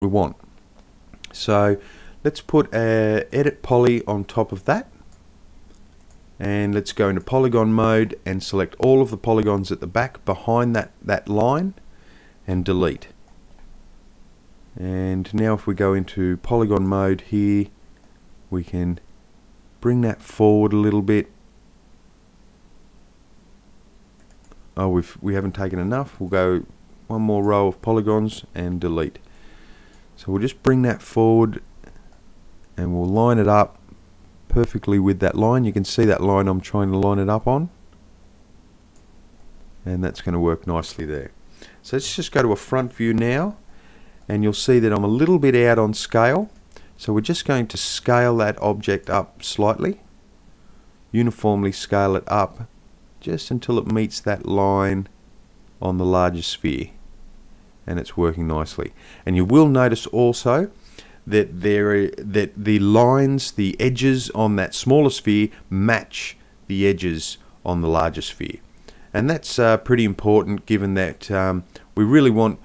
want. So let's put edit poly on top of that, and let's go into polygon mode and select all of the polygons at the back behind that line and delete. And now if we go into polygon mode here, we can bring that forward a little bit. Oh, we haven't taken enough. We'll go one more row of polygons and delete. So we'll just bring that forward and we'll line it up perfectly with that line. You can see that line I'm trying to line it up on, and that's going to work nicely there. So let's just go to a front view now, and you'll see that I'm a little bit out on scale. So we're just going to scale that object up slightly, uniformly scale it up just until it meets that line on the larger sphere, and it's working nicely. And you will notice also that the lines, the edges on that smaller sphere match the edges on the larger sphere, and that's pretty important, given that we really want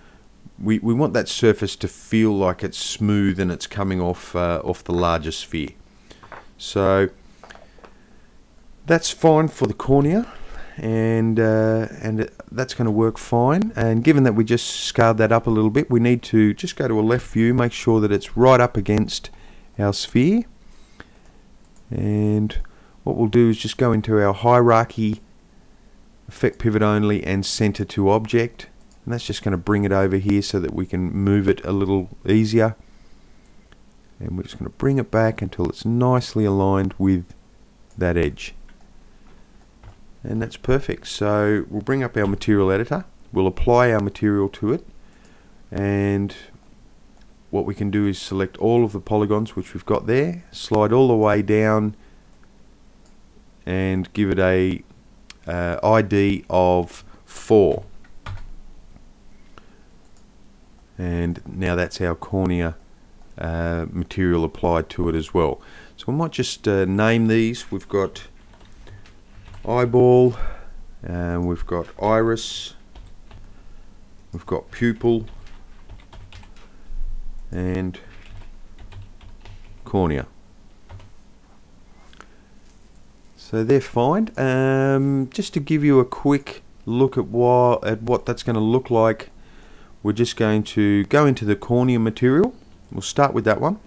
we want that surface to feel like it's smooth and it's coming off off the larger sphere. So that's fine for the cornea, and that's going to work fine. And given that we just scaled that up a little bit, we need to just go to a left view, make sure that it's right up against our sphere, and what we'll do is just go into our hierarchy, effect pivot only, and center to object, and that's just going to bring it over here so that we can move it a little easier. And we're just going to bring it back until it's nicely aligned with that edge. And that's perfect. So we'll bring up our material editor, we'll apply our material to it, and what we can do is select all of the polygons which we've got there, slide all the way down and give it a ID of 4. And now that's our cornea material applied to it as well. So we might just name these. We've got eyeball, and we've got iris, we've got pupil, and cornea. So they're fine. Just to give you a quick look at what that's going to look like, we're just going to go into the cornea material. We'll start with that one,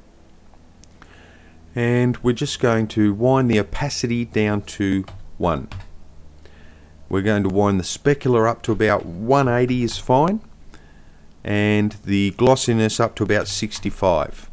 and we're just going to wind the opacity down to 1. We're going to wind the specular up to about 180 is fine, and the glossiness up to about 65.